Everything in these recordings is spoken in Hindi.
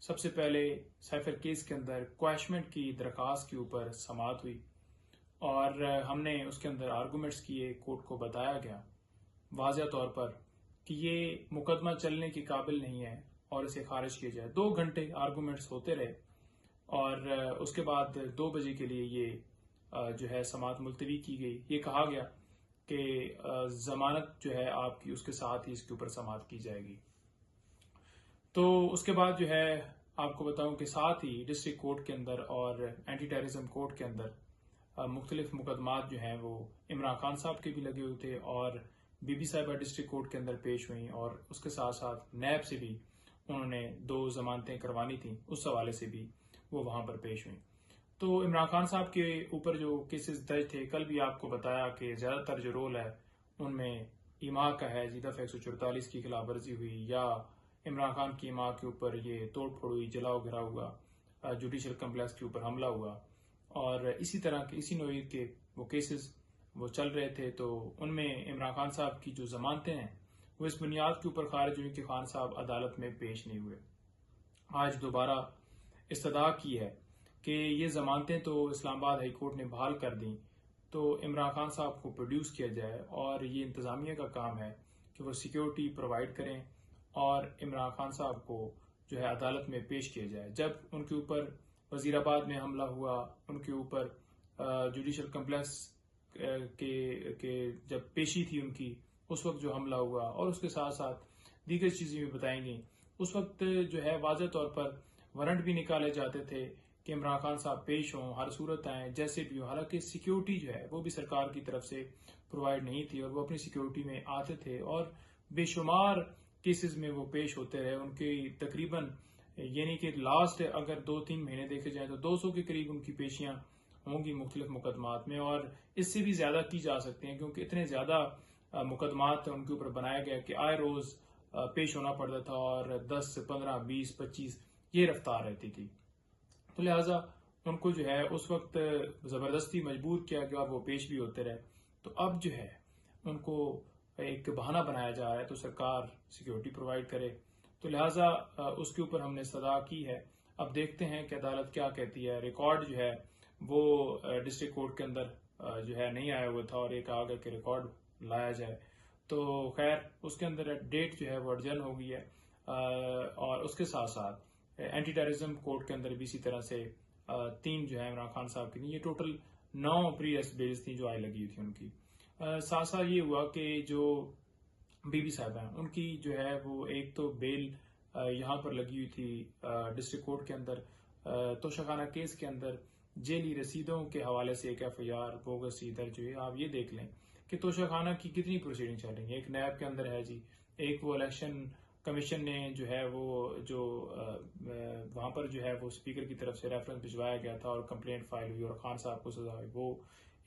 सबसे पहले साइफर केस के अंदर क्वैशमेंट की दरखास्त के ऊपर समाअत हुई और हमने उसके अंदर आर्गूमेंट्स किए। कोर्ट को बताया गया वाज़ेह तौर पर कि ये मुकदमा चलने के काबिल नहीं है और इसे खारिज किया जाए। 2 घंटे आर्गूमेंट्स होते रहे और उसके बाद 2 बजे के लिए ये जो है समाअत मुलतवी की गई। ये कहा गया कि जमानत जो है आपकी उसके साथ ही इसके ऊपर समाअत की जाएगी। तो उसके बाद जो है आपको बताऊं कि साथ ही डिस्ट्रिक्ट कोर्ट के अंदर और एंटी टेररिज्म कोर्ट के अंदर मुख्तलिफ मुकदमात जो हैं वो इमरान खान साहब के भी लगे हुए थे और बीबी साहिबा डिस्ट्रिक्ट कोर्ट के अंदर पेश हुई और उसके साथ साथ नैब से भी उन्होंने 2 जमानतें करवानी थी, उस हवाले से भी वो वहां पर पेश हुई। तो इमरान खान साहब के ऊपर जो केसेस दर्ज थे, कल भी आपको बताया कि ज्यादातर जो रोल है उनमें ईमा का है, जी दफा 144 की खिलाफ वर्जी हुई या इमरान खान की मां के ऊपर ये तोड़ फोड़ हुई, जलाओ घिराव हुआ, जुडिशल कम्प्लेक्स के ऊपर हमला हुआ और इसी तरह के इसी नोईर के वो केसेस वो चल रहे थे। तो उनमें इमरान खान साहब की जो जमानतें हैं वो इस बुनियाद के ऊपर खारिज हुई कि खान साहब अदालत में पेश नहीं हुए। आज दोबारा इस्तदा की है कि ये जमानतें तो इस्लामाबाद हाई कोर्ट ने बहाल कर दी, तो इमरान खान साहब को प्रोड्यूस किया जाए और ये इंतजामिया का काम है कि वो सिक्योरिटी प्रोवाइड करें और इमरान खान साहब को जो है अदालत में पेश किया जाए। जब उनके ऊपर वजीराबाद में हमला हुआ, उनके ऊपर जुडिशल कम्प्लेक्स के जब पेशी थी उनकी, उस वक्त जो हमला हुआ और उसके साथ साथ दीगर चीजें भी बताएंगी, उस वक्त जो है वाज़ेह तौर पर वारंट भी निकाले जाते थे कि इमरान खान साहब पेश हों, हर सूरत आए, जैसे भी हो। हालांकि सिक्योरिटी जो है वो भी सरकार की तरफ से प्रोवाइड नहीं थी और वो अपनी सिक्योरिटी में आते थे और बेशुमार केसेस में वो पेश होते रहे। उनकी तकरीबन यानी कि लास्ट अगर 2-3 महीने देखे जाए तो 200 के करीब उनकी पेशियां होंगी मुख्तलिफ मुकदमात में और इससे भी ज्यादा की जा सकती हैं क्योंकि इतने ज्यादा मुकदमात उनके ऊपर बनाया गया कि आए रोज पेश होना पड़ता था और 10, 15, 20, 25 ये रफ्तार रहती थी। तो लिहाजा उनको जो है उस वक्त जबरदस्ती मजबूर किया गया और वो पेश भी होते रहे। तो अब जो है उनको एक बहाना बनाया जा रहा है तो सरकार सिक्योरिटी प्रोवाइड करे, तो लिहाजा उसके ऊपर हमने सदा की है। अब देखते हैं कि अदालत क्या कहती है। रिकॉर्ड जो है वो डिस्ट्रिक्ट कोर्ट के अंदर जो है नहीं आया हुआ था और ये कहा गया कि रिकॉर्ड लाया जाए। तो खैर उसके अंदर डेट जो है वो अर्जन हो गई है और उसके साथ साथ एंटी टेररिज्म कोर्ट के अंदर भी इसी तरह से 3 जो है इमरान खान साहब की नहीं, ये टोटल 9 प्री अरेस्ट बेल्स थी जो आई लगी हुई थी उनकी। साथ साथ ये हुआ कि जो बीबी साहब हैं उनकी जो है वो एक तो बेल यहाँ पर लगी हुई थी डिस्ट्रिक्ट कोर्ट के अंदर, तोशाखाना केस के अंदर जेली रसीदों के हवाले से एक FIR बोगस दर्ज हुई। आप ये देख लें कि तोशाखाना की कितनी प्रोसीडिंग चल रही है। एक नैब के अंदर है जी, एक वो इलेक्शन कमीशन ने जो है वो जो वहां पर जो है वो स्पीकर की तरफ से रेफरेंस भिजवाया गया था और कंप्लेंट फाइल हुई और खान साहब को सजा हुई। वो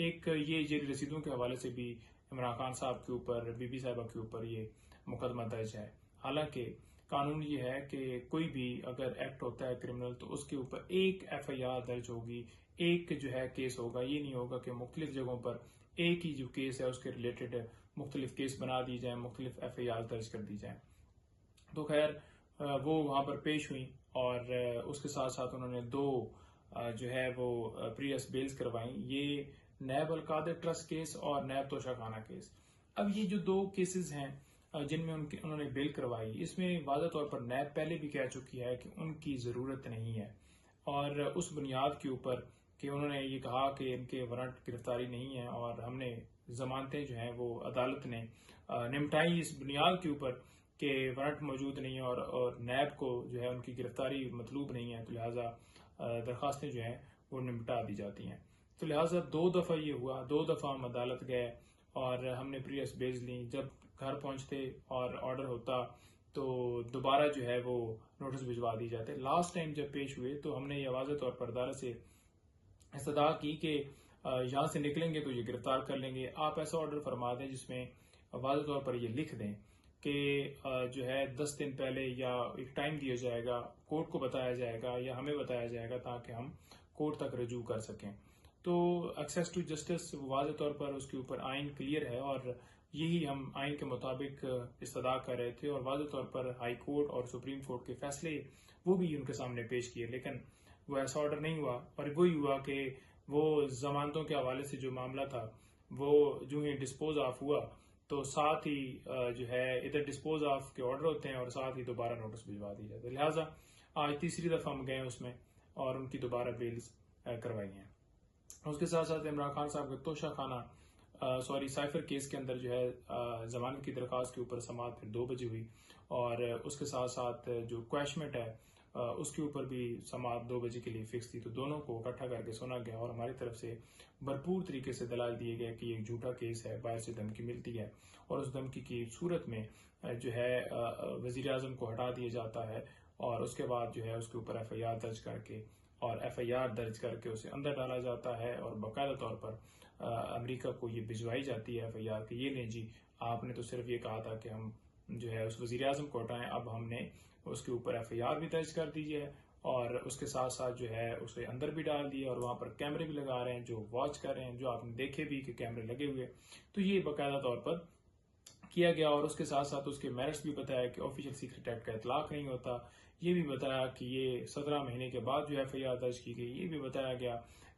एक ये जेली रसीदों के हवाले से भी इमरान खान साहब के ऊपर, बीबी साहिबा के ऊपर ये मुकदमा दर्ज है। हालांकि कानून ये है कि कोई भी अगर एक्ट होता है क्रिमिनल तो उसके ऊपर एक FIR दर्ज होगी, एक जो है केस होगा। ये नहीं होगा कि मुख्तलिफ जगहों पर एक ही जो केस है उसके रिलेटेड मुख्तलिफ केस बना दी जाए, मुख्तलिफ FIR दर्ज कर दी जाए। तो खैर वो वहां पर पेश हुई और उसके साथ साथ उन्होंने 2 जो है वो प्रीवियस बेल्स करवाई, ये नैब अलकादर ट्रस्ट केस और नैब तोशाखाना केस। अब ये जो 2 केसेस हैं जिनमें उन्होंने बेल करवाई, इसमें वाज़ेह तौर पर नैब पहले भी कह चुकी है कि उनकी जरूरत नहीं है और उस बुनियाद के ऊपर कि उन्होंने ये कहा कि इनके वारंट गिरफ्तारी नहीं है और हमने जमानतें जो हैं वो अदालत ने निपटाई इस बुनियाद के ऊपर कि वारंट मौजूद नहीं है और नैब को जो है उनकी गिरफ्तारी मतलूब नहीं है, तो लिहाजा दरखास्तें जो हैं वो निपटा दी जाती हैं। तो लिहाजा 2 दफा ये हुआ, 2 दफा हम अदालत गए और हमने प्रीवियस बेल्स ली। जब घर पहुंचते और ऑर्डर होता तो दोबारा जो है वो नोटिस भिजवा दी जाते। लास्ट टाइम जब पेश हुए तो हमने ये वाज़ेह तौर पर अदालत से इस्तदा की कि यहाँ से निकलेंगे तो ये गिरफ्तार कर लेंगे, आप ऐसा ऑर्डर फरमा दें जिसमें वाज़ेह तौर पर ये लिख दें कि जो है 10 दिन पहले या एक टाइम दिया जाएगा, कोर्ट को बताया जाएगा या हमें बताया जाएगा ताकि हम कोर्ट तक रजू कर सकें। तो एक्सेस टू जस्टिस वाज़ेह तौर पर उसके ऊपर आइन क्लियर है और यही हम आइन के मुताबिक इस्तदा कर रहे थे और वाज़ेह तौर पर हाई कोर्ट और सुप्रीम कोर्ट के फैसले वो भी उनके सामने पेश किए, लेकिन वो ऐसा ऑर्डर नहीं हुआ। और वही हुआ कि वो जमानतों के हवाले से जो मामला था वो जो ही डिस्पोज ऑफ हुआ तो साथ ही जो है इधर डिस्पोज ऑफ के ऑर्डर होते हैं और साथ ही दोबारा नोटिस भिजवा दी जाती है। लिहाजा आज तीसरी दफा हम गए उसमें और उनकी दोबारा बेल्स करवाई हैं। उसके साथ साथ इमरान खान साहब का तोशा खाना साइफर केस के अंदर जो है जमानत की दरख्वास्त के ऊपर समाअत फिर 2 बजे हुई और उसके साथ साथ जो क्वैशमेंट है उसके ऊपर भी समाअत 2 बजे के लिए फिक्स थी। तो दोनों को इकट्ठा करके सुना गया और हमारी तरफ से भरपूर तरीके से दलाल दिए गए कि एक झूठा केस है, बाहर से धमकी मिलती है और उस धमकी की सूरत में जो है वजीर आजम को हटा दिया जाता है और उसके बाद जो है उसके ऊपर FIR दर्ज करके और FIR दर्ज करके उसे अंदर डाला जाता है और बाकायदा तौर पर अमेरिका को ये भिजवाई जाती है FIR कि ये लें जी, आपने तो सिर्फ ये कहा था कि हम जो है उस वजीर आजम को हटाएं, अब हमने उसके ऊपर FIR भी दर्ज कर दीजिए और उसके साथ साथ जो है उसे अंदर भी डाल दिया और वहां पर कैमरे भी लगा रहे हैं जो वॉच कर रहे हैं, जो आपने देखे भी कि कैमरे लगे हुए। तो ये बाकायदा तौर पर किया गया और उसके साथ साथ उसके मेरिट्स भी बताया कि ऑफिशियल सीक्रेट एक्ट का इतलाक नहीं होता। ये भी बताया कि ये 17 महीने के बाद जो FIR दर्ज की गई। ये भी बताया गया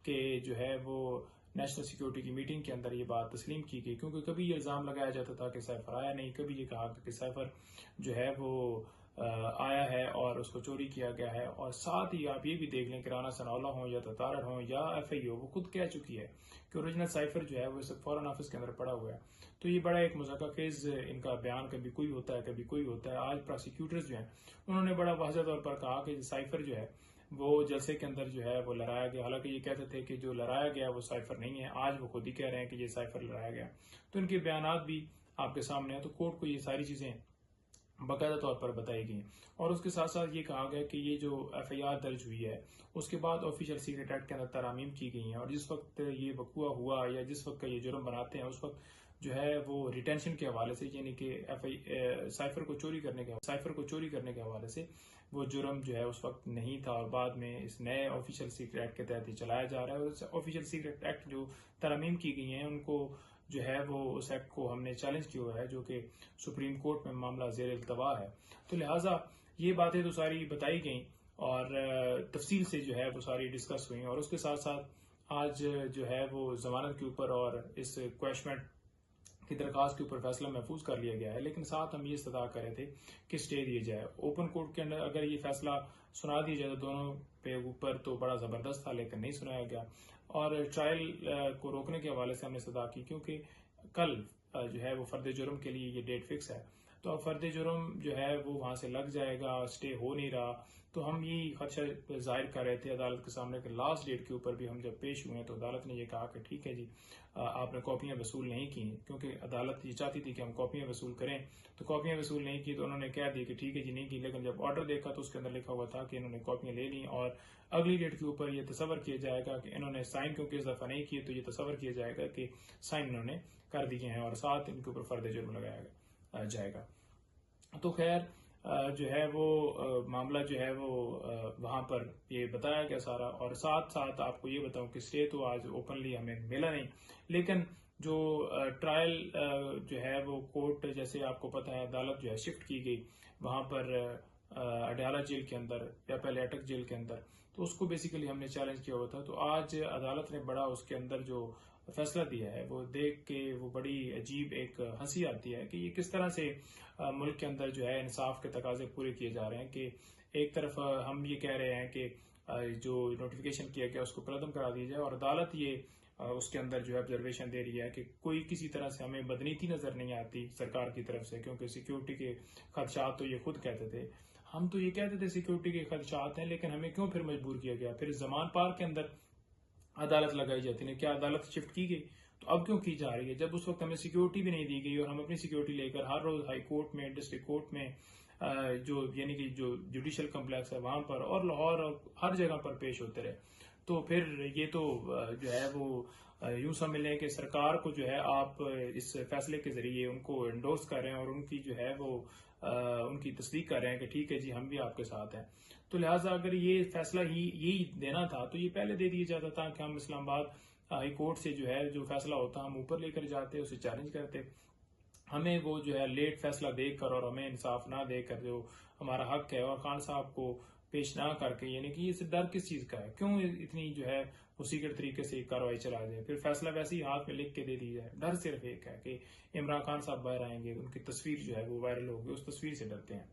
कि जो है वो नेशनल सिक्योरिटी की मीटिंग के अंदर ये बात तस्लीम की गई, क्योंकि कभी ये इल्जाम लगाया जाता था कि साइफर आया नहीं, कभी ये कहा कि साइफर जो है वो आया है और उसको चोरी किया गया है। और साथ ही आप ये भी देख लें कि राना सनाउल्ला हो या ततारड़ हो या FI हो, वो खुद कह चुकी है कि ओरिजिनल साइफर जो है वो इस फॉरेन ऑफिस के अंदर पड़ा हुआ है। तो ये बड़ा एक मुज़ाकराखेज इनका बयान, कभी कोई होता है कभी कोई होता है। आज प्रोसिक्यूटर्स जो है उन्होंने बड़ा वाज़ेह तौर पर कहा कि साइफर जो है वो जलसे के अंदर जो है वो लड़ाया गया, हालांकि ये कहते थे कि जो लड़ाया गया वो साइफर नहीं है। आज वो खुद ही कह रहे हैं कि ये साइफर लड़ाया गया। तो इनके बयानात भी आपके सामने है। तो कोर्ट को ये सारी चीजें बाकायदा तौर पर बताई गई और उसके साथ साथ ये कहा गया कि ये जो FIR दर्ज हुई है उसके बाद ऑफिशियल सीक्रेट एक्ट के अंदर तरामीम की गई हैं और जिस वक्त ये वकूआ हुआ या जिस वक्त का ये जुर्म बनाते हैं उस वक्त जो है वो रिटेंशन के हवाले से, यानी कि साइफर को चोरी करने के हवाले से वो जुर्म जो है उस वक्त नहीं था और बाद में इस नए ऑफिशियल सीक्रेट एक्ट के तहत ही चलाया जा रहा है। और ऑफिशियल सीक्रेट एक्ट जो तरामीम की गई हैं उनको जो है वो उस एक्ट को हमने चैलेंज किया हुआ है, जो कि सुप्रीम कोर्ट में मामला ज़ेर इल्तवा है। तो लिहाजा ये बातें तो सारी बताई गई और तफसील से जो है वो सारी डिस्कस हुई और उसके साथ साथ आज जो है वो जमानत के ऊपर और इस क्वैशमेंट की दरखास्त के ऊपर फैसला महफूज कर लिया गया है। लेकिन साथ हम ये इस्तदा कर रहे थे कि स्टे दिया जाए ओपन कोर्ट के अंदर। अगर ये फैसला सुना दिया जाए दोनों पे ऊपर तो बड़ा जबरदस्त था, लेकिन नहीं सुनाया गया और ट्रायल को रोकने के हवाले से हमने इस्तदा की, क्योंकि कल जो है वो फर्द जुर्म के लिए ये डेट फिक्स है। तो अब फर्द जुर्म जो है वो वहां से लग जाएगा, स्टे हो नहीं रहा। तो हम यही खदशा जाहिर कर रहे थे अदालत के सामने कि लास्ट डेट के ऊपर भी हम जब पेश हुए तो अदालत ने ये कहा कि ठीक है जी, आपने कॉपियां वसूल नहीं की, क्योंकि अदालत ये चाहती थी कि हम कॉपियां वसूल करें। तो कॉपियां वसूल नहीं की तो उन्होंने कह दी कि ठीक है जी नहीं की। लेकिन जब ऑर्डर देखा तो उसके अंदर लिखा हुआ था कि इन्होंने कॉपियां ले ली और अगली डेट के ऊपर ये तस्वर किया जाएगा कि इन्होंने साइन क्योंकि इस दफा नहीं किए, तो ये तस्वर किया जाएगा कि साइन इन्होंने कर दिए हैं और साथ इनके ऊपर फर्द जुर्म लगाया जाएगा। तो खैर जो है वो मामला जो है वो वहां पर ये बताया गया सारा। और साथ साथ आपको ये बताऊं कि स्टे तो आज ओपनली हमें मिला नहीं, लेकिन जो ट्रायल जो है वो कोर्ट, जैसे आपको पता है अदालत जो है शिफ्ट की गई वहां पर अडयाला जेल के अंदर या पहले अटक जेल के अंदर, तो उसको बेसिकली हमने चैलेंज किया हुआ था। तो आज अदालत ने बड़ा उसके अंदर जो फैसला दिया है वो देख के वो बड़ी अजीब एक हंसी आती है कि ये किस तरह से मुल्क के अंदर जो है इंसाफ के तकाजे पूरे किए जा रहे हैं। कि एक तरफ हम ये कह रहे हैं कि जो नोटिफिकेशन किया गया उसको कलअदम करा दिया जाए और अदालत ये उसके अंदर जो है ऑब्जर्वेशन दे रही है कि कोई किसी तरह से हमें बदनीति नजर नहीं आती सरकार की तरफ से, क्योंकि सिक्योरिटी के खदशात तो ये खुद कहते थे। हम तो ये कहते थे सिक्योरिटी के खदशात हैं, लेकिन हमें क्यों फिर मजबूर किया गया? फिर जमान पार्क के अंदर अदालत लगाई जाती है, क्या अदालत शिफ्ट की गई? तो अब क्यों की जा रही है जब उस वक्त हमें सिक्योरिटी भी नहीं दी गई और हम अपनी सिक्योरिटी लेकर हर रोज हाई कोर्ट में, डिस्ट्रिक्ट कोर्ट में, जो यानी कि जो जुडिशियल कम्प्लेक्स है वहां पर और लाहौर और हर जगह पर पेश होते रहे। तो फिर ये तो जो है वो यूं समझ लें कि सरकार को जो है आप इस फैसले के जरिए उनको एंडोर्स कर रहे हैं और उनकी जो है वो उनकी तस्दीक कर रहे हैं कि ठीक है जी हम भी आपके साथ हैं। तो लिहाजा अगर ये फैसला ही यही देना था तो ये पहले दे दिया जाता था कि हम इस्लामाबाद हाई कोर्ट से जो है जो फैसला होता हम ऊपर लेकर जाते, उसे चैलेंज करते हमें वो जो है लेट फैसला देकर और हमें इंसाफ ना देकर जो हमारा हक है और खान साहब को पेश ना करके, यानी कि इस डर किस चीज का है, क्यों इतनी जो है उसी के तरीके से कार्रवाई चला जाए, फिर फैसला वैसे ही हाथ में लिख के दे दी जाए। डर सिर्फ एक है कि इमरान खान साहब बाहर आएंगे, उनकी तस्वीर जो है वो वायरल होगी, उस तस्वीर से डरते हैं।